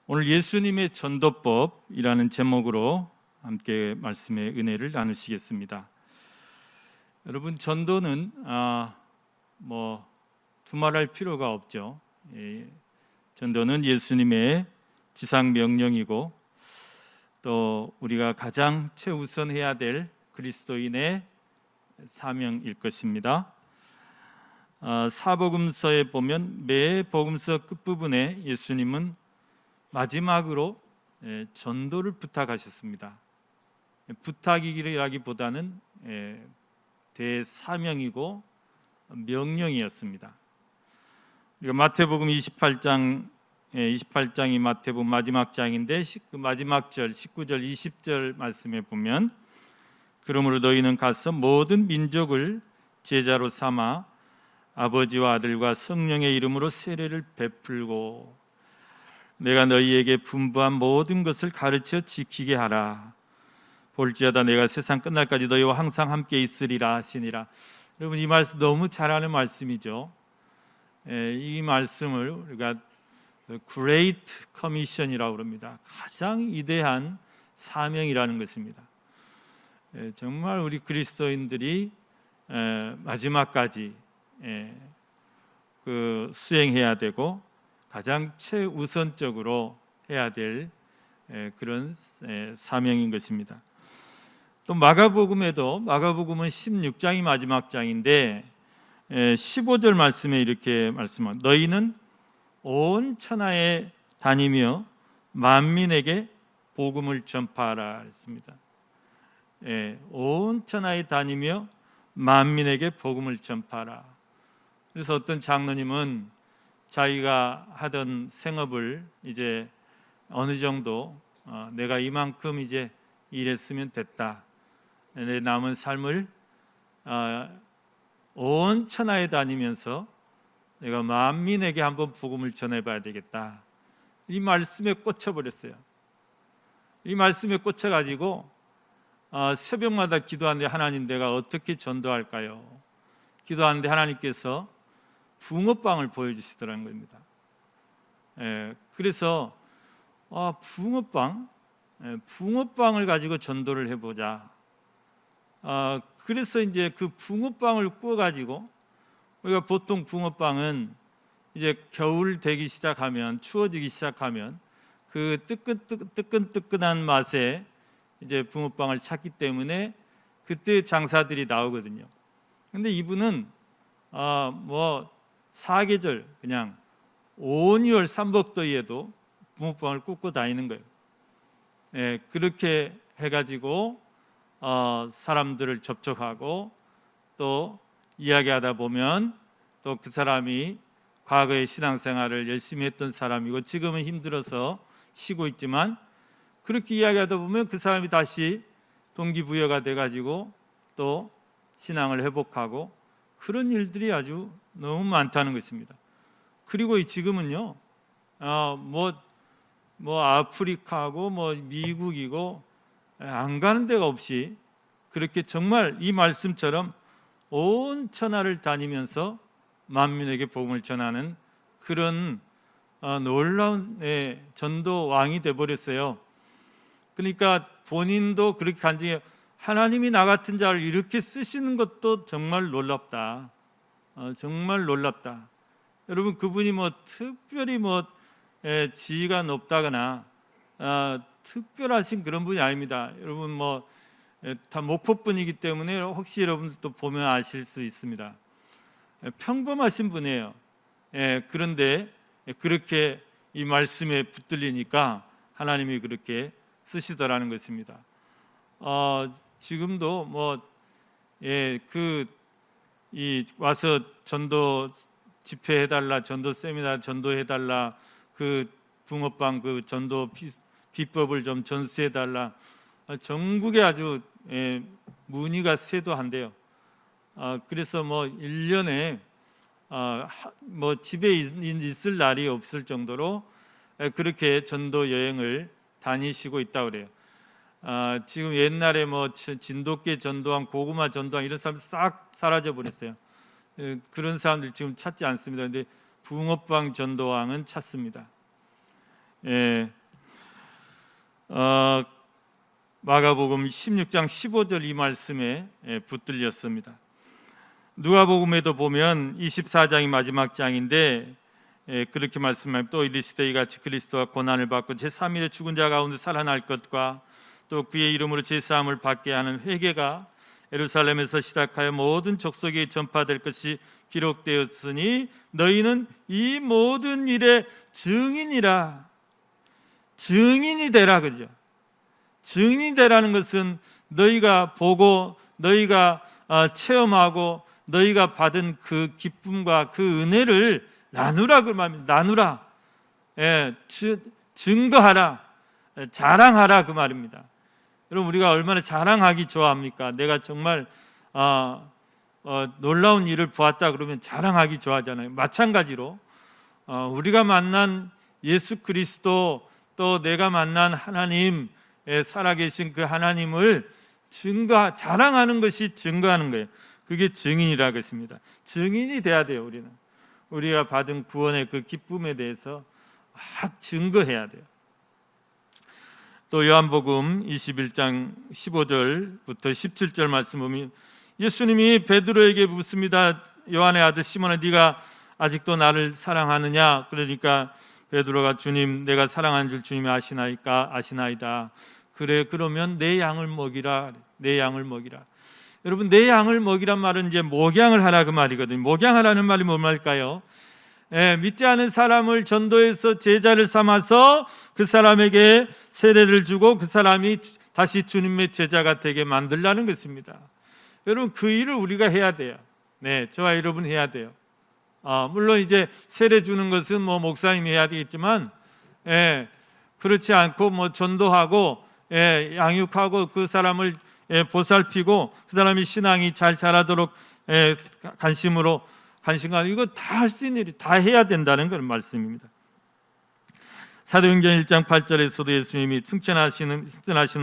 오늘 예수님의 전도법이라는 제목으로 함께 말씀의 은혜를 나누시겠습니다. 여러분, 전도는 두말할 필요가 없죠. 전도는 예수님의 지상 명령이고 또 우리가 가장 최우선해야 될 그리스도인의 사명일 것입니다. 사복음서에 보면 매 복음서 끝부분에 예수님은 마지막으로 전도를 부탁하셨습니다. 부탁이라기보다는 대사명이고 명령이었습니다. 마태복음 28장이 마태복음 마지막 장인데 그 마지막 절 19절 20절 말씀에 보면 그러므로 너희는 가서 모든 민족을 제자로 삼아 아버지와 아들과 성령의 이름으로 세례를 베풀고 내가 너희에게 분부한 모든 것을 가르쳐 지키게 하라. 볼지어다 내가 세상 끝날까지 너희와 항상 함께 있으리라 하시니라. 여러분, 이 말씀 너무 잘 아는 말씀이죠. 이 말씀을 우리가 Great Commission이라고 합니다. 가장 위대한 사명이라는 것입니다. 정말 우리 그리스도인들이 마지막까지 수행해야 되고 가장 최우선적으로 해야 될 그런 사명인 것입니다. 또 마가복음은 16장이 마지막 장인데 15절 말씀에 이렇게 말씀합니다. 너희는 온 천하에 다니며 만민에게 복음을 전파하라 했습니다. 온 천하에 다니며 만민에게 복음을 전파하라. 그래서 어떤 장로님은 자기가 하던 생업을 이제 어느 정도 내가 이만큼 이제 일했으면 됐다. 내 남은 삶을 온 천하에 다니면서 내가 만민에게 한번 복음을 전해봐야 되겠다. 이 말씀에 꽂혀버렸어요. 이 말씀에 꽂혀가지고 새벽마다 기도하는데 하나님 내가 어떻게 전도할까요? 기도하는데 하나님께서 붕어빵을 보여주시더라는 겁니다. 그래서 붕어빵을 가지고 전도를 해보자. 그래서 이제 그 붕어빵을 구워가지고 우리가 보통 붕어빵은 이제 겨울 되기 시작하면 추워지기 시작하면 그 뜨끈뜨끈한 맛에 이제 붕어빵을 찾기 때문에 그때 장사들이 나오거든요. 근데 이분은 사계절 그냥 온열 삼복더위에도 붕어빵을 굽고 다니는 거예요. 그렇게 해가지고 사람들을 접촉하고 또 이야기하다 보면 또 그 사람이 과거의 신앙생활을 열심히 했던 사람이고 지금은 힘들어서 쉬고 있지만 그렇게 이야기하다 보면 그 사람이 다시 동기부여가 돼가지고 또 신앙을 회복하고 그런 일들이 아주 너무 많다는 것입니다. 그리고 지금은요, 아프리카고 미국이고 안 가는 데가 없이 그렇게 정말 이 말씀처럼 온 천하를 다니면서 만민에게 복음을 전하는 그런 놀라운 전도 왕이 되어버렸어요. 그러니까 본인도 그렇게 간증해요. 하나님이 나 같은 자를 이렇게 쓰시는 것도 정말 놀랍다. 정말 놀랍다. 여러분, 그분이 특별히 지위가 높다거나 특별하신 그런 분이 아닙니다. 여러분 다 목포분이기 때문에 혹시 여러분들도 보면 아실 수 있습니다. 평범하신 분이에요. 그런데 그렇게 이 말씀에 붙들리니까 하나님이 그렇게 쓰시더라는 것입니다. 지금도 와서 전도 집회해달라, 전도 세미나 전도해달라, 그 붕어빵 그 전도 비법을 좀 전수해달라. 전국에 아주 문의가 쇄도한대요. 그래서 1년에 집에 있을 날이 없을 정도로 그렇게 전도 여행을 다니시고 있다고 그래요. 지금 옛날에 진돗개 전도왕, 고구마 전도왕 이런 사람 싹 사라져 버렸어요. 그런 사람들 지금 찾지 않습니다. 그런데 붕어빵 전도왕은 찾습니다. 예, 마가복음 16장 15절 이 말씀에 붙들렸습니다. 누가복음에도 보면 24장이 마지막 장인데 그렇게 말씀하면 또 이르시되 이같이 그리스도가 고난을 받고 제3일에 죽은 자 가운데 살아날 것과 또 그의 이름으로 제사함을 받게 하는 회개가 예루살렘에서 시작하여 모든 족속에 전파될 것이 기록되었으니 너희는 이 모든 일의 증인이라. 증인이 되라 그죠. 증인이 되라는 것은 너희가 보고 너희가 체험하고 너희가 받은 그 기쁨과 그 은혜를 나누라 그 말입니다. 나누라. 증거하라. 자랑하라 그 말입니다. 여러분 우리가 얼마나 자랑하기 좋아합니까? 내가 정말 놀라운 일을 보았다 그러면 자랑하기 좋아하잖아요. 마찬가지로 우리가 만난 예수 그리스도 또 내가 만난 하나님 살아계신 그 하나님을 자랑하는 것이 증거하는 거예요. 그게 증인이라고 했습니다. 증인이 돼야 돼요. 우리가 받은 구원의 그 기쁨에 대해서 막 증거해야 돼요. 또 요한복음 21장 15절부터 17절 말씀 보면 예수님이 베드로에게 묻습니다. 요한의 아들 시몬아 네가 아직도 나를 사랑하느냐? 그러니까 베드로가 주님 내가 사랑하는 줄 주님이 아시나이다. 그래 그러면 내 양을 먹이라. 내 양을 먹이라. 여러분 내 양을 먹이란 말은 이제 목양을 하라 그 말이거든요. 목양하라는 말이 뭔 말일까요? 믿지 않은 사람을 전도해서 제자를 삼아서 그 사람에게 세례를 주고 그 사람이 다시 주님의 제자가 되게 만들라는 것입니다. 여러분 그 일을 우리가 해야 돼요. 네, 저와 여러분 해야 돼요. 물론 이제 세례 주는 것은 목사님이 해야 되겠지만, 그렇지 않고 전도하고, 양육하고 그 사람을 보살피고 그 사람이 신앙이 잘 자라도록 관심과 이거 다 할 수 있는 일이 다 해야 된다는 그런 말씀입니다. 사도행전 1장 8절에서도 예수님이 승천하시는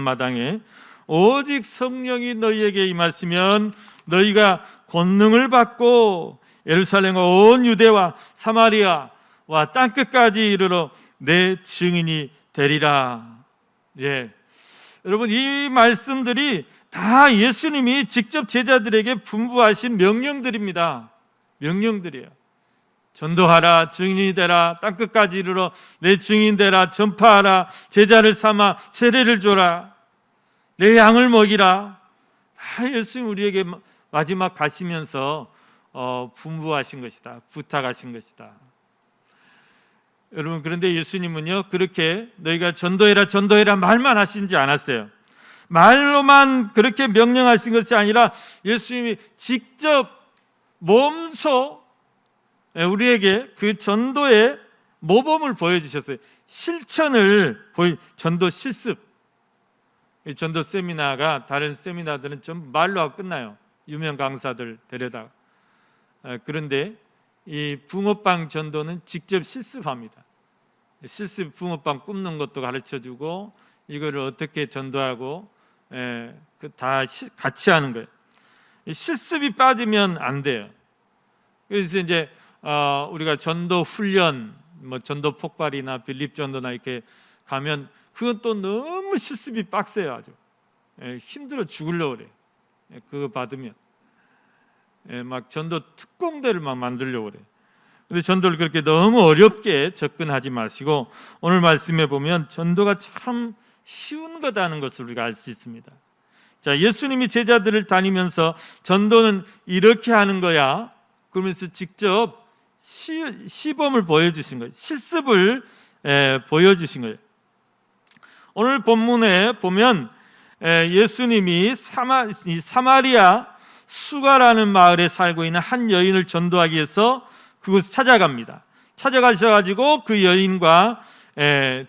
마당에 오직 성령이 너희에게 임하시면 너희가 권능을 받고 예루살렘과 온 유대와 사마리아와 땅끝까지 이르러 내 증인이 되리라. 여러분 이 말씀들이 다 예수님이 직접 제자들에게 분부하신 명령들입니다. 명령들이에요. 전도하라, 증인이 되라, 땅끝까지 이르러 내 증인 되라, 전파하라, 제자를 삼아 세례를 줘라, 내 양을 먹이라. 다 예수님 우리에게 마지막 가시면서 분부하신 것이다, 부탁하신 것이다. 여러분 그런데 예수님은요 그렇게 너희가 전도해라 말만 하시지 않았어요. 말로만 그렇게 명령하신 것이 아니라 예수님이 직접 몸소 우리에게 그 전도의 모범을 보여주셨어요. 실천을 전도 실습. 전도 세미나가 다른 세미나들은 좀 말로 하고 끝나요. 유명 강사들 데려다가. 그런데 이 붕어빵 전도는 직접 실습합니다. 실습 붕어빵 굽는 것도 가르쳐주고 이거를 어떻게 전도하고 다 같이 하는 거예요. 실습이 빠지면 안 돼요. 그래서 이제 우리가 전도 훈련, 전도 폭발이나 빌립 전도나 이렇게 가면 그건 또 너무 실습이 빡세요. 아주 힘들어 죽으려고 그래. 그거 받으면 막 전도 특공대를 막 만들려고 그래. 근데 전도를 그렇게 너무 어렵게 접근하지 마시고 오늘 말씀에 보면 전도가 참 쉬운 거다는 것을 우리가 알 수 있습니다. 자, 예수님이 제자들을 다니면서 전도는 이렇게 하는 거야 그러면서 직접 시범을 보여주신 거예요. 실습을 보여주신 거예요. 오늘 본문에 보면 예수님이 사마리아 수가라는 마을에 살고 있는 한 여인을 전도하기 위해서 그곳에 찾아갑니다. 찾아가셔가지고 그 여인과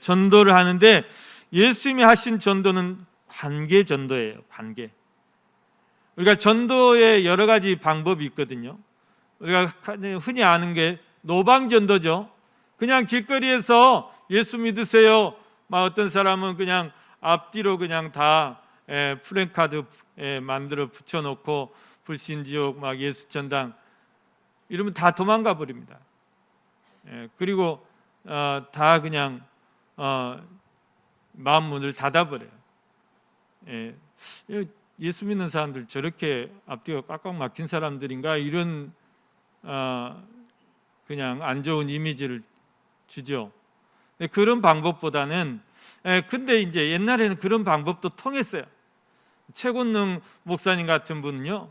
전도를 하는데 예수님이 하신 전도는 관계 전도예요. 관계. 우리가 전도에 여러 가지 방법이 있거든요. 우리가 흔히 아는 게 노방 전도죠. 그냥 길거리에서 예수 믿으세요. 막 어떤 사람은 그냥 앞뒤로 그냥 다 플랜카드 만들어 붙여놓고 불신지옥 막 예수 전당 이러면 다 도망가 버립니다. 그리고 다 그냥 마음 문을 닫아버려요. 예수 믿는 사람들 저렇게 앞뒤가 꽉꽉 막힌 사람들인가, 이런 그냥 안 좋은 이미지를 주죠. 그런 방법보다는, 근데 이제 옛날에는 그런 방법도 통했어요. 최곤능 목사님 같은 분은요,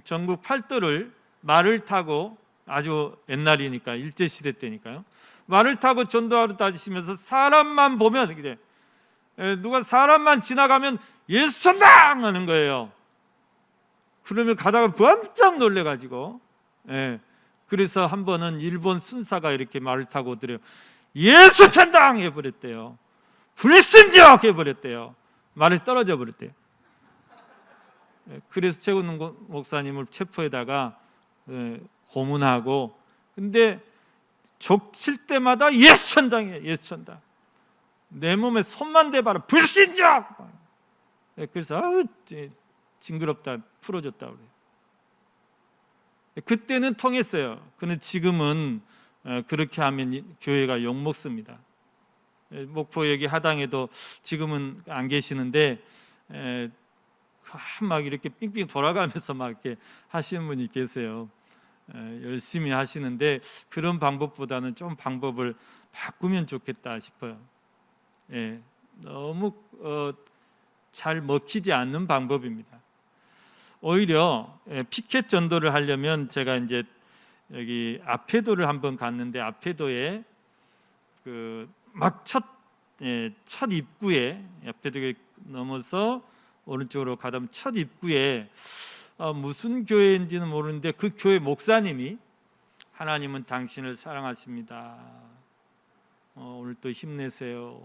전국 팔도를 말을 타고, 아주 옛날이니까, 일제시대 때니까요, 말을 타고 전도하러 다니시면서 사람만 보면, 누가 사람만 지나가면 예수 천당 하는 거예요. 그러면 가다가 깜짝 놀래가지고, 그래서 한 번은 일본 순사가 이렇게 말을 타고 오더래요. 예수 천당 해버렸대요. 불신적 해버렸대요. 말이 떨어져 버렸대요. 그래서 최근능 목사님을 체포해다가 고문하고, 근데 족칠 때마다 예수 천당이에요. 예수 천당. 내 몸에 손만 대봐라. 불신적. 그래서 징그럽다, 풀어줬다 그래요. 그때는 통했어요. 근데 지금은 그렇게 하면 교회가 욕먹습니다. 목포 여기 하당에도 지금은 안 계시는데, 막 이렇게 삥삥 돌아가면서 막 이렇게 하시는 분이 계세요. 열심히 하시는데 그런 방법보다는 좀 방법을 바꾸면 좋겠다 싶어요. 너무 잘 먹히지 않는 방법입니다. 오히려 피켓 전도를 하려면, 제가 이제 여기 아페도를 한번 갔는데, 아페도에 막 첫 입구에, 아페도에 넘어서 오른쪽으로 가다면 첫 입구에 무슨 교회인지는 모르는데, 그 교회 목사님이 하나님은 당신을 사랑하십니다. 오늘도 힘내세요.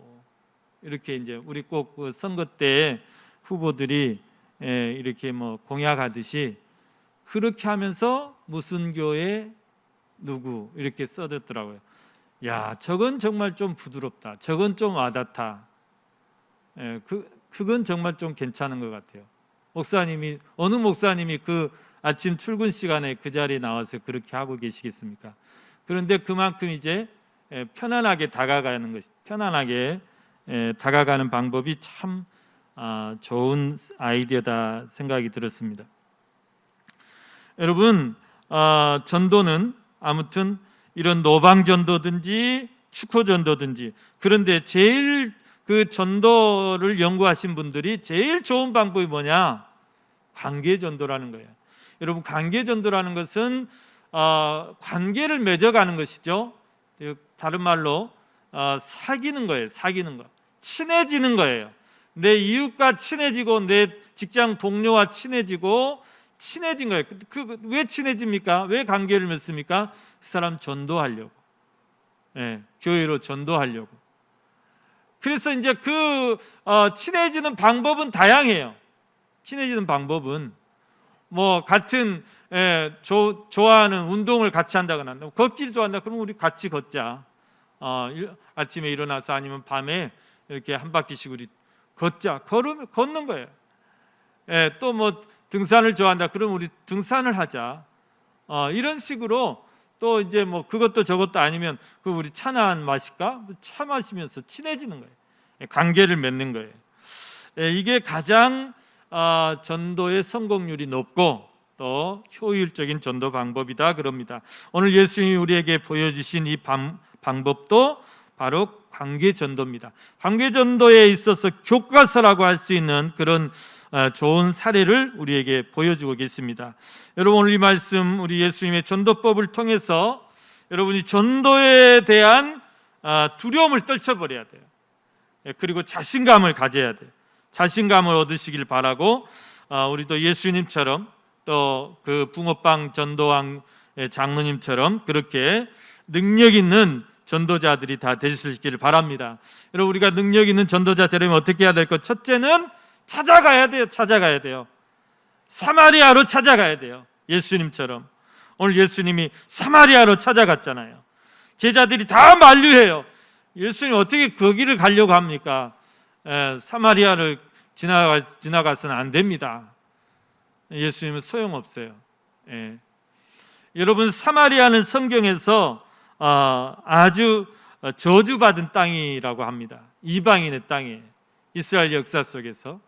이렇게 이제 우리 꼭 그 선거 때 후보들이 이렇게 뭐 공약하듯이 그렇게 하면서 무슨 교회 누구 이렇게 써줬더라고요. 야, 저건 정말 좀 부드럽다. 저건 좀 와닿다. 그건 정말 좀 괜찮은 것 같아요. 어느 목사님이 그 아침 출근 시간에 그 자리에 나와서 그렇게 하고 계시겠습니까? 그런데 그만큼 이제 편안하게 다가가는 방법이 참 좋은 아이디어다 생각이 들었습니다. 여러분, 전도는 아무튼 이런 노방 전도든지 축포 전도든지, 그런데 제일 그 전도를 연구하신 분들이 제일 좋은 방법이 뭐냐? 관계 전도라는 거예요. 여러분, 관계 전도라는 것은 관계를 맺어가는 것이죠. 다른 말로 사귀는 거예요. 사귀는 거, 친해지는 거예요. 내 이웃과 친해지고 내 직장 동료와 친해진 거예요. 왜 친해집니까? 왜 관계를 맺습니까? 그 사람 전도하려고, 교회로 전도하려고. 그래서 이제 친해지는 방법은 다양해요. 친해지는 방법은 뭐 같은 좋아하는 운동을 같이 한다거나, 걷기를 좋아한다 그러면 우리 같이 걷자. 아침에 일어나서 아니면 밤에 이렇게 한 바퀴씩 우리 걷자. 걷는 거예요. 또 뭐 등산을 좋아한다 그러면 우리 등산을 하자. 이런 식으로 또 이제 뭐 그것도 저것도 아니면 우리 차나 한 마실까? 차 마시면서 친해지는 거예요. 관계를 맺는 거예요. 이게 가장 전도의 성공률이 높고 또 효율적인 전도 방법이다 그럽니다. 오늘 예수님이 우리에게 보여주신 이 방법도 바로 관계 전도입니다. 관계 전도에 있어서 교과서라고 할 수 있는 그런 좋은 사례를 우리에게 보여주고 계십니다. 여러분, 오늘 이 말씀, 우리 예수님의 전도법을 통해서 여러분이 전도에 대한 두려움을 떨쳐버려야 돼요. 그리고 자신감을 가져야 돼요. 자신감을 얻으시길 바라고, 우리도 예수님처럼 또 그 붕어빵 전도왕 장로님처럼 그렇게 능력 있는 전도자들이 다 되시길 바랍니다. 여러분, 우리가 능력 있는 전도자 되려면 어떻게 해야 될까? 첫째는 찾아가야 돼요. 사마리아로 찾아가야 돼요. 예수님처럼. 오늘 예수님이 사마리아로 찾아갔잖아요. 제자들이 다 만류해요. 예수님 어떻게 그 길을 가려고 합니까? 사마리아를 지나가서는 안 됩니다. 예수님은 소용없어요. 여러분, 사마리아는 성경에서 아주 저주받은 땅이라고 합니다. 이방인의 땅이에요. 이스라엘 역사 속에서.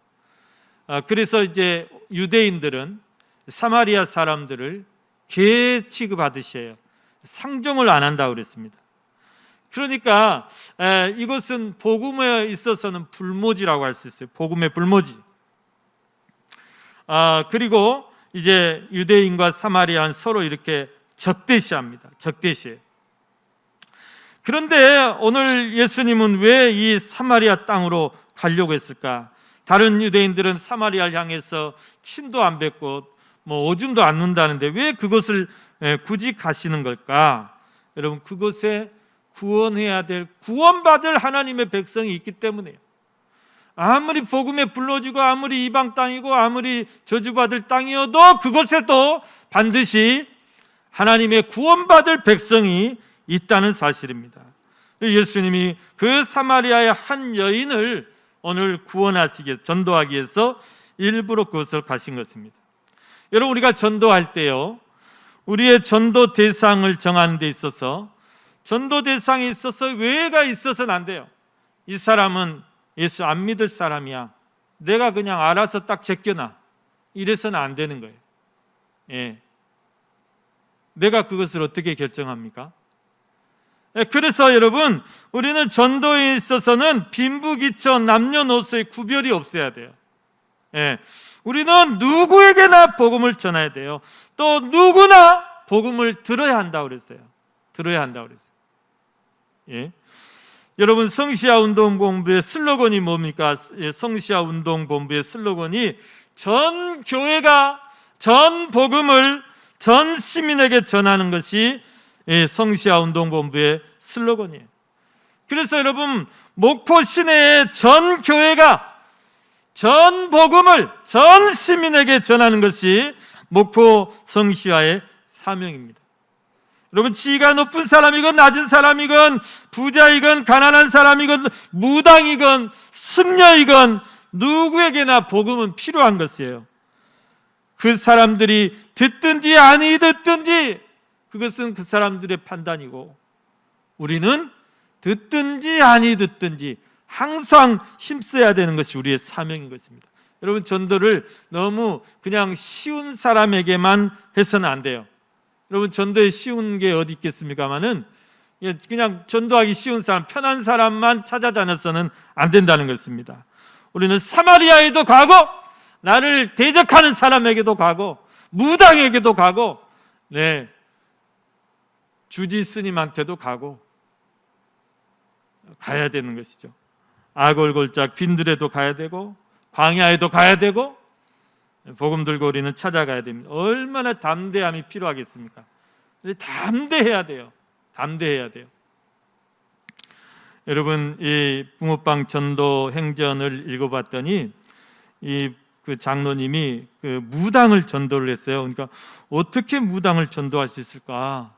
그래서 이제 유대인들은 사마리아 사람들을 개 취급하듯이 상종을 안 한다고 그랬습니다. 그러니까 이것은 복음에 있어서는 불모지라고 할 수 있어요. 복음의 불모지. 그리고 이제 유대인과 사마리아는 서로 이렇게 적대시합니다. 적대시해요. 그런데 오늘 예수님은 왜 이 사마리아 땅으로 가려고 했을까? 다른 유대인들은 사마리아를 향해서 침도 안 뱉고 오줌도 안 눈다는데 왜 그것을 굳이 가시는 걸까? 여러분, 그것에 구원해야 될, 구원받을 하나님의 백성이 있기 때문에요. 아무리 복음에 불러지고 아무리 이방 땅이고 아무리 저주받을 땅이어도 그곳에도 반드시 하나님의 구원받을 백성이 있다는 사실입니다. 예수님이 그 사마리아의 한 여인을 오늘 구원하시기 위해서, 전도하기 위해서 일부러 그것을 가신 것입니다. 여러분, 우리가 전도할 때요, 우리의 전도 대상을 정하는 데 있어서 전도 대상에 있어서 외가 있어서는 안 돼요. 이 사람은 예수 안 믿을 사람이야, 내가 그냥 알아서 딱 제껴놔, 이래서는 안 되는 거예요. 예. 내가 그것을 어떻게 결정합니까? 그래서 여러분, 우리는 전도에 있어서는 빈부귀처 남녀노소의 구별이 없어야 돼요. 우리는 누구에게나 복음을 전해야 돼요. 또 누구나 복음을 들어야 한다고 그랬어요. 들어야 한다고 그랬어요. 여러분, 성시아 운동본부의 슬로건이 뭡니까? 성시아 운동본부의 슬로건이 전 교회가 전 복음을 전 시민에게 전하는 것이 성시아 운동본부의 슬로건이에요. 그래서 여러분, 목포 시내의 전 교회가 전 복음을 전 시민에게 전하는 것이 목포 성시아의 사명입니다. 여러분, 지위가 높은 사람이건 낮은 사람이건 부자이건 가난한 사람이건 무당이건 승려이건 누구에게나 복음은 필요한 것이에요. 그 사람들이 듣든지 아니 듣든지 그것은 그 사람들의 판단이고, 우리는 듣든지 아니 듣든지 항상 힘써야 되는 것이 우리의 사명인 것입니다. 여러분, 전도를 너무 그냥 쉬운 사람에게만 해서는 안 돼요. 여러분, 전도에 쉬운 게 어디 있겠습니까마는 그냥 전도하기 쉬운 사람, 편한 사람만 찾아다녀서는 안 된다는 것입니다. 우리는 사마리아에도 가고 나를 대적하는 사람에게도 가고 무당에게도 가고 주지 스님한테도 가고 가야 되는 것이죠. 아골골짝 빈들에도 가야 되고 광야에도 가야 되고 복음 들고 우리는 찾아가야 됩니다. 얼마나 담대함이 필요하겠습니까? 담대해야 돼요. 담대해야 돼요. 여러분, 이 붕어빵 전도 행전을 읽어봤더니 그 장로님이 그 무당을 전도를 했어요. 그러니까 어떻게 무당을 전도할 수 있을까?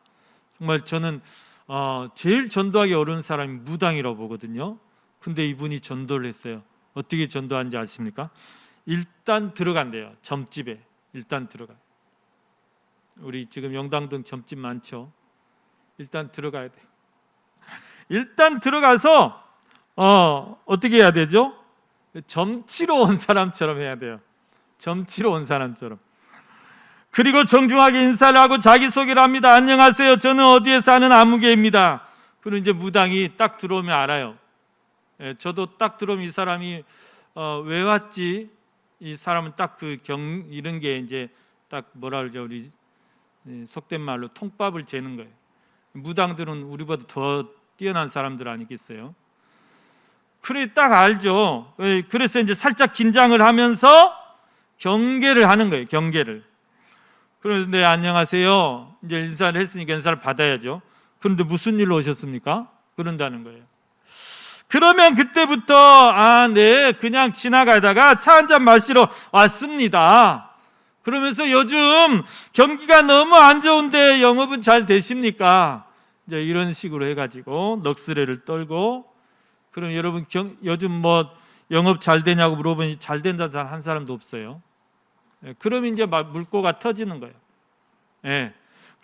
정말 저는 제일 전도하기 어려운 사람이 무당이라고 보거든요. 근데 이분이 전도를 했어요. 어떻게 전도하는지 아십니까? 일단 들어간대요. 점집에 일단 들어가. 우리 지금 영당동 점집 많죠? 일단 들어가야 돼요. 일단 들어가서 어떻게 해야 되죠? 점치러 온 사람처럼 해야 돼요. 점치러 온 사람처럼. 그리고 정중하게 인사를 하고 자기소개를 합니다. 안녕하세요, 저는 어디에 사는 아무개입니다. 그리고 이제 무당이 딱 들어오면 알아요. 저도 딱 들어오면 이 사람이 왜 왔지? 이 사람은 딱 이런 게 이제 딱 뭐라 그러죠? 우리 속된 말로 통밥을 재는 거예요. 무당들은 우리보다 더 뛰어난 사람들 아니겠어요? 그래, 딱 알죠. 그래서 이제 살짝 긴장을 하면서 경계를 하는 거예요. 경계를. 그래서 네, 안녕하세요. 이제 인사를 했으니까 인사를 받아야죠. 그런데 무슨 일로 오셨습니까? 그런다는 거예요. 그러면 그때부터 네, 그냥 지나가다가 차 한잔 마시러 왔습니다. 그러면서 요즘 경기가 너무 안 좋은데 영업은 잘 되십니까? 이제 이런 식으로 해가지고 넋으레를 떨고, 그럼 여러분 요즘 뭐 영업 잘 되냐고 물어보니 잘 된다는 사람 한 사람도 없어요. 그럼 이제 막 물꼬가 터지는 거예요.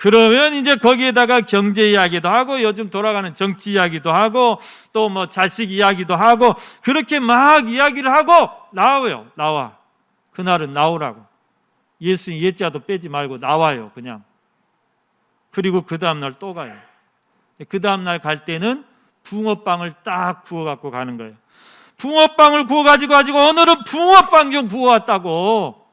그러면 이제 거기에다가 경제 이야기도 하고 요즘 돌아가는 정치 이야기도 하고 또 뭐 자식 이야기도 하고 그렇게 막 이야기를 하고 나와. 그날은 나오라고. 예수님 예자도 빼지 말고 나와요, 그냥. 그리고 그 다음날 또 가요. 그 다음날 갈 때는 붕어빵을 딱 구워갖고 가는 거예요. 붕어빵을 구워가지고 오늘은 붕어빵 좀 구워왔다고.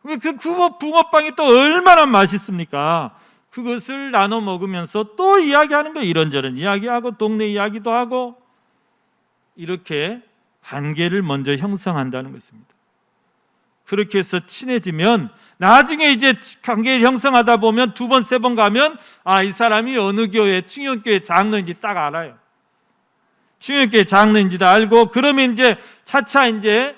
그 붕어빵이 또 얼마나 맛있습니까? 그것을 나눠 먹으면서 또 이야기하는 거예요. 이런저런 이야기하고 동네 이야기도 하고 이렇게 관계를 먼저 형성한다는 것입니다. 그렇게 해서 친해지면 나중에 이제 관계를 형성하다 보면 두 번, 세 번 가면 이 사람이 어느 교회, 충영교회 장로인지 딱 알아요. 충영교회 장로인지도 알고 그러면 이제 차차 이제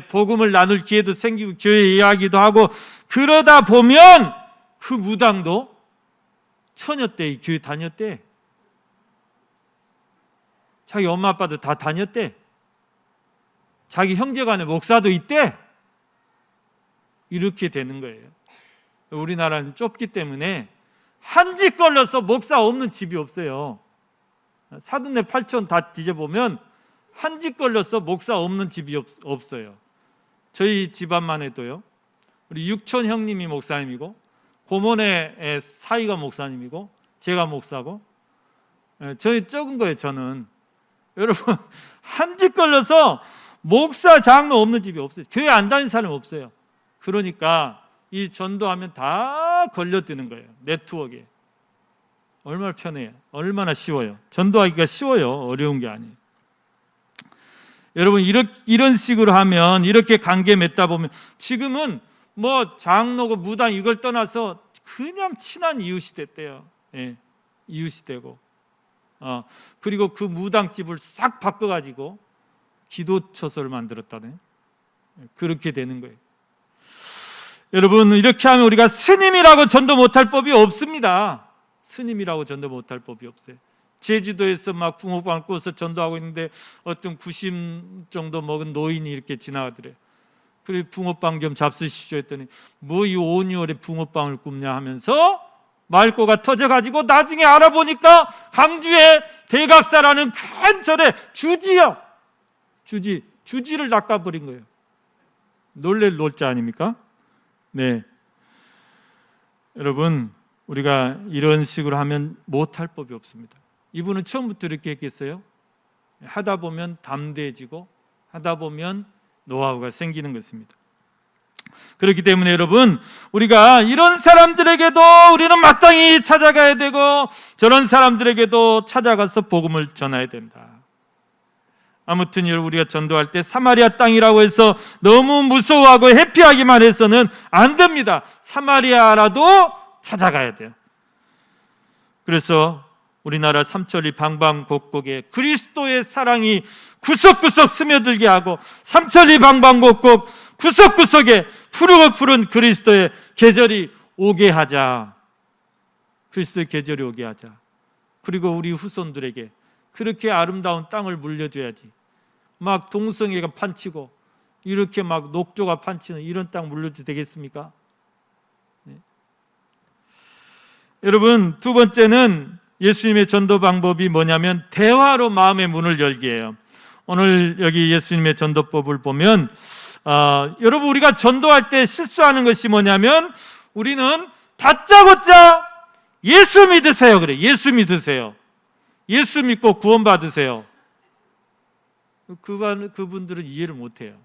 복음을 나눌 기회도 생기고 교회 이야기도 하고 그러다 보면 그 무당도 처녀 때 이 교회 다녔대. 자기 엄마 아빠도 다 다녔대. 자기 형제간에 목사도 있대. 이렇게 되는 거예요. 우리나라는 좁기 때문에 한 집 걸려서 목사 없는 집이 없어요. 사돈네 팔촌 다 뒤져보면 한 집 걸려서 목사 없는 집이 없어요. 저희 집안만 해도요. 우리 육촌 형님이 목사님이고 고모네 사이가 목사님이고 제가 목사고 저희 적은 거예요. 저는 여러분 한 집 걸려서 목사 장로 없는 집이 없어요. 교회 안 다니는 사람이 없어요. 그러니까 이 전도하면 다 걸려드는 거예요. 네트워크에. 얼마나 편해요. 얼마나 쉬워요. 전도하기가 쉬워요. 어려운 게 아니에요. 여러분 이런 식으로 하면 이렇게 관계 맺다 보면 지금은 뭐 장로고 무당 이걸 떠나서 그냥 친한 이웃이 됐대요. 이웃이 되고 그리고 그 무당집을 싹 바꿔가지고 기도처소를 만들었다네. 그렇게 되는 거예요. 여러분 이렇게 하면 우리가 스님이라고 전도 못할 법이 없습니다. 스님이라고 전도 못할 법이 없어요. 제주도에서 막 붕어빵을 구워서 전도하고 있는데 어떤 90 정도 먹은 노인이 이렇게 지나가더래요. 그래 붕어빵 좀 잡수십시오 했더니 뭐 이 5, 6월에 붕어빵을 굽냐 하면서 말꼬가 터져가지고 나중에 알아보니까 강주에 대각사라는 큰 절에 주지를 낚아버린 거예요. 놀랄 놀자 아닙니까? 네, 여러분 우리가 이런 식으로 하면 못할 법이 없습니다. 이분은 처음부터 이렇게 했겠어요? 하다 보면 담대해지고 하다 보면 노하우가 생기는 것입니다. 그렇기 때문에 여러분 우리가 이런 사람들에게도 우리는 마땅히 찾아가야 되고 저런 사람들에게도 찾아가서 복음을 전해야 된다. 아무튼 우리가 전도할 때 사마리아 땅이라고 해서 너무 무서워하고 회피하기만 해서는 안 됩니다. 사마리아라도 찾아가야 돼요. 그래서 우리나라 삼천리 방방곡곡에 그리스도의 사랑이 구석구석 스며들게 하고 삼천리 방방곡곡 구석구석에 푸르고 푸른 그리스도의 계절이 오게 하자. 그리스도의 계절이 오게 하자. 그리고 우리 후손들에게 그렇게 아름다운 땅을 물려줘야지. 막 동성애가 판치고 이렇게 막 녹조가 판치는 이런 땅 물려줘도 되겠습니까? 네. 여러분 두 번째는 예수님의 전도 방법이 뭐냐면 대화로 마음의 문을 열기예요. 오늘 여기 예수님의 전도법을 보면 여러분 우리가 전도할 때 실수하는 것이 뭐냐면 우리는 다짜고짜 예수 믿으세요 그래. 예수 믿으세요. 예수 믿고 구원 받으세요. 그분들은 이해를 못해요.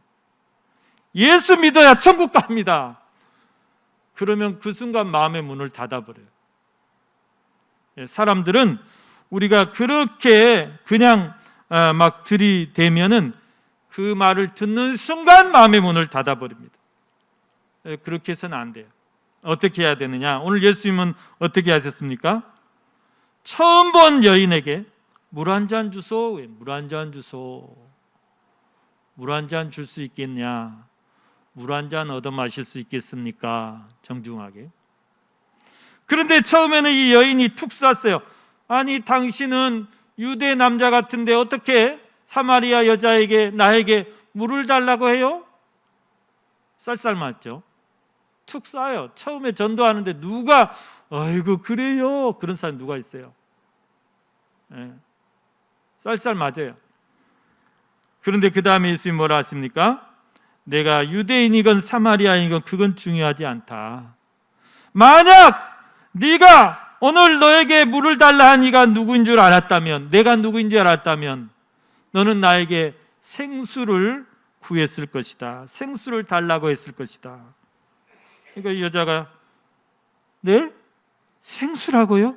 예수 믿어야 천국 갑니다. 그러면 그 순간 마음의 문을 닫아버려요. 사람들은 우리가 그렇게 그냥 막 들이대면은 그 말을 듣는 순간 마음의 문을 닫아버립니다. 그렇게 해서는 안 돼요. 어떻게 해야 되느냐? 오늘 예수님은 어떻게 하셨습니까? 처음 본 여인에게 물 한 잔 주소. 물 한 잔 주소. 물 한 잔 줄 수 있겠냐? 물 한 잔 얻어 마실 수 있겠습니까? 정중하게. 그런데 처음에는 이 여인이 툭 쐈어요. 아니 당신은 유대 남자 같은데 어떻게 사마리아 여자에게 나에게 물을 달라고 해요? 쌀쌀맞죠? 툭 쏴요. 처음에 전도하는데 누가 아이고 그래요. 그런 사람 누가 있어요? 예. 쌀쌀 맞아요. 그런데 그 다음에 예수님이 뭐라 하십니까? 내가 유대인이건 사마리아인이건 그건 중요하지 않다. 만약 네가 오늘 너에게 물을 달라 한 이가 누구인 줄 알았다면, 내가 누구인 줄 알았다면 너는 나에게 생수를 구했을 것이다. 생수를 달라고 했을 것이다. 그러니까 이 여자가 네? 생수라고요?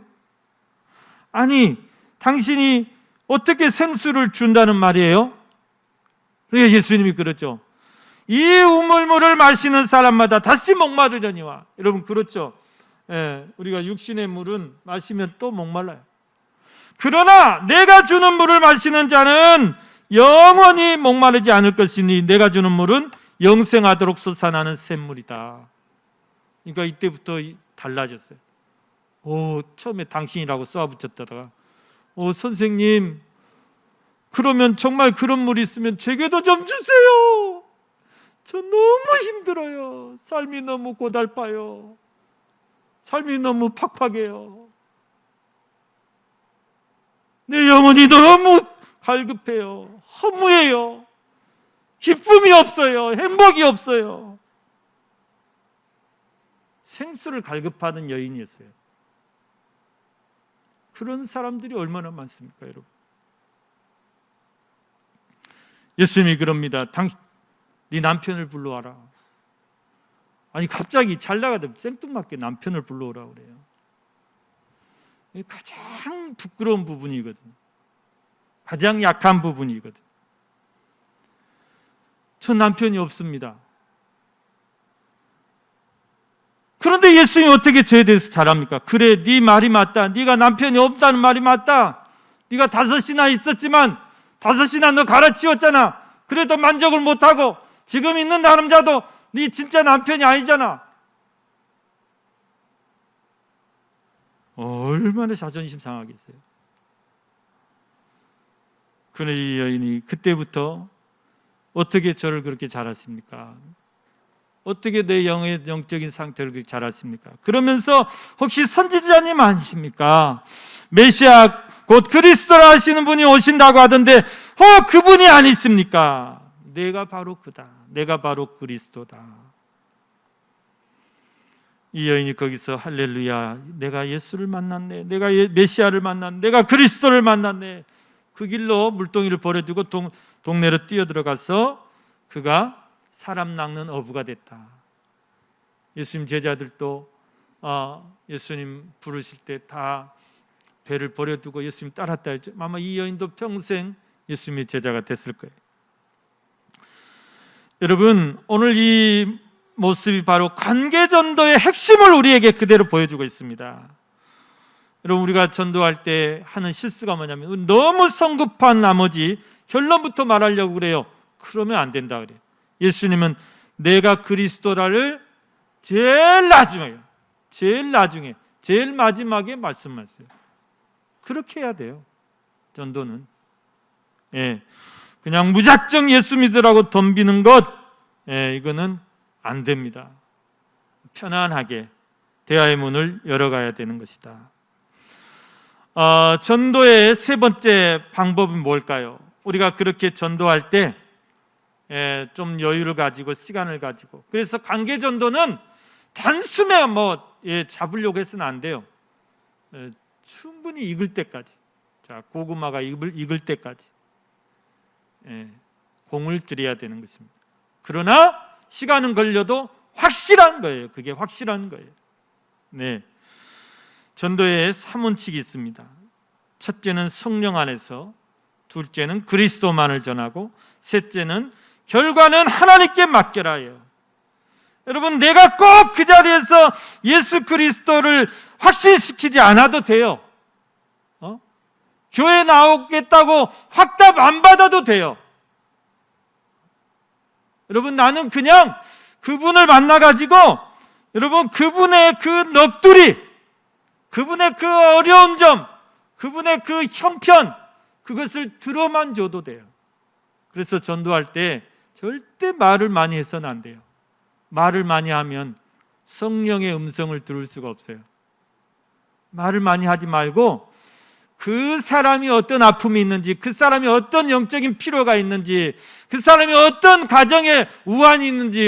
아니 당신이 어떻게 생수를 준다는 말이에요? 그래서 예수님이 그렇죠. 이 우물물을 마시는 사람마다 다시 목마르려니와. 여러분 그렇죠. 예, 우리가 육신의 물은 마시면 또 목말라요. 그러나 내가 주는 물을 마시는 자는 영원히 목마르지 않을 것이니 내가 주는 물은 영생하도록 솟아나는 샘물이다. 그러니까 이때부터 달라졌어요. 처음에 당신이라고 쏘아붙였다가 선생님 그러면 정말 그런 물이 있으면 제게도 좀 주세요. 저 너무 힘들어요. 삶이 너무 고달파요. 삶이 너무 팍팍해요. 내 영혼이 너무 갈급해요. 허무해요. 기쁨이 없어요. 행복이 없어요. 생수를 갈급하는 여인이었어요. 그런 사람들이 얼마나 많습니까, 여러분? 예수님이 그럽니다. 네 남편을 불러와라. 아니 갑자기 잘 나가다 생뚱맞게 남편을 불러오라 그래요. 이게 가장 부끄러운 부분이거든요. 가장 약한 부분이거든요. 전 남편이 없습니다. 그런데 예수님이 어떻게 저에 대해서 잘합니까? 그래, 네 말이 맞다. 네가 남편이 없다는 말이 맞다. 네가 5이나 있었지만 5이나 너 갈아치웠잖아. 그래도 만족을 못하고 지금 있는 남자도 네 진짜 남편이 아니잖아. 얼마나 자존심 상하겠어요. 그런데 이 여인이 그때부터 어떻게 저를 그렇게 잘하십니까? 어떻게 내 영적인 상태를 그렇게 잘하십니까? 그러면서 혹시 선지자님 아니십니까? 메시아 곧 그리스도라 하시는 분이 오신다고 하던데 그분이 아니십니까? 내가 바로 그다. 내가 바로 그리스도다. 이 여인이 거기서 할렐루야, 내가 예수를 만났네, 내가 메시아를 만났네, 내가 그리스도를 만났네. 그 길로 물동이를 버려두고 동네로 뛰어들어가서 그가 사람 낚는 어부가 됐다. 예수님 제자들도 예수님 부르실 때 다 배를 버려두고 예수님 따랐다 했죠. 아마 이 여인도 평생 예수님의 제자가 됐을 거예요. 여러분, 오늘 이 모습이 바로 관계전도의 핵심을 우리에게 그대로 보여주고 있습니다. 여러분, 우리가 전도할 때 하는 실수가 뭐냐면 너무 성급한 나머지 결론부터 말하려고 그래요. 그러면 안 된다 그래요. 예수님은 내가 그리스도라를 제일 나중에, 제일 마지막에 말씀하셨어요. 그렇게 해야 돼요. 전도는. 그냥 무작정 예수 믿으라고 덤비는 것, 이거는 안 됩니다. 편안하게 대화의 문을 열어가야 되는 것이다. 전도의 세 번째 방법은 뭘까요? 우리가 그렇게 전도할 때 좀 여유를 가지고 시간을 가지고, 그래서 관계 전도는 단숨에 잡으려고 해서는 안 돼요. 충분히 익을 때까지, 고구마가 익을 때까지 공을 들여야 되는 것입니다. 그러나 시간은 걸려도 확실한 거예요. 그게 확실한 거예요. 네, 전도에 3원칙이 있습니다. 첫째는 성령 안에서, 둘째는 그리스도만을 전하고, 셋째는 결과는 하나님께 맡겨라예요. 여러분, 내가 꼭 그 자리에서 예수 그리스도를 확신시키지 않아도 돼요. 교회 나오겠다고 확답 안 받아도 돼요. 여러분, 나는 그냥 그분을 만나가지고 여러분, 그분의 그 넋두리, 그분의 그 어려운 점, 그분의 그 형편, 그것을 들어만 줘도 돼요. 그래서 전도할 때 절대 말을 많이 해서는 안 돼요. 말을 많이 하면 성령의 음성을 들을 수가 없어요. 말을 많이 하지 말고 그 사람이 어떤 아픔이 있는지, 그 사람이 어떤 영적인 필요가 있는지, 그 사람이 어떤 가정에 우환이 있는지,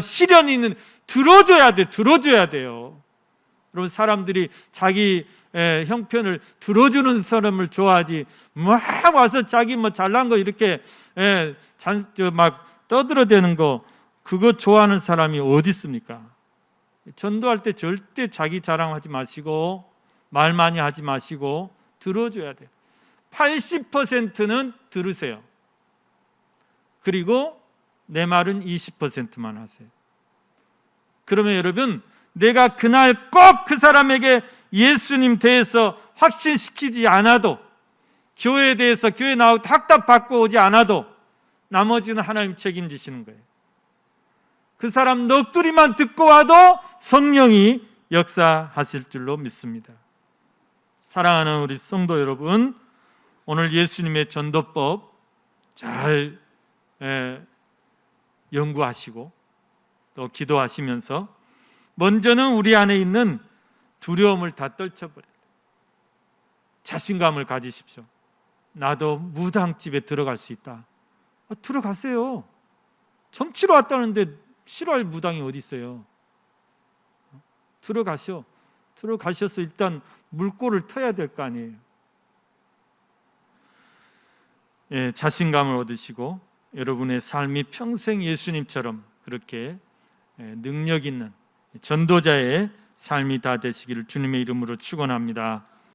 시련이 있는지 들어줘야 돼요. 여러분, 사람들이 자기 형편을 들어주는 사람을 좋아하지, 막 와서 자기 잘난 거 이렇게 막 떠들어대는 거, 그거 좋아하는 사람이 어디 있습니까? 전도할 때 절대 자기 자랑하지 마시고 말 많이 하지 마시고 들어줘야 돼요. 80%는 들으세요. 그리고 내 말은 20%만 하세요. 그러면 여러분, 내가 그날 꼭 그 사람에게 예수님 대해서 확신시키지 않아도, 교회에 대해서 교회 나오고 학답 받고 오지 않아도 나머지는 하나님 책임지시는 거예요. 그 사람 넋두리만 듣고 와도 성령이 역사하실 줄로 믿습니다. 사랑하는 우리 성도 여러분, 오늘 예수님의 전도법 잘 연구하시고 또 기도하시면서 먼저는 우리 안에 있는 두려움을 다 떨쳐버려요. 자신감을 가지십시오. 나도 무당집에 들어갈 수 있다. 들어가세요. 점치러 왔다는데 싫어할 무당이 어디 있어요? 들어가셔서 일단 물꼬를 터야 될 거 아니에요. 자신감을 얻으시고 여러분의 삶이 평생 예수님처럼 그렇게 능력 있는 전도자의 삶이 다 되시기를 주님의 이름으로 축원합니다.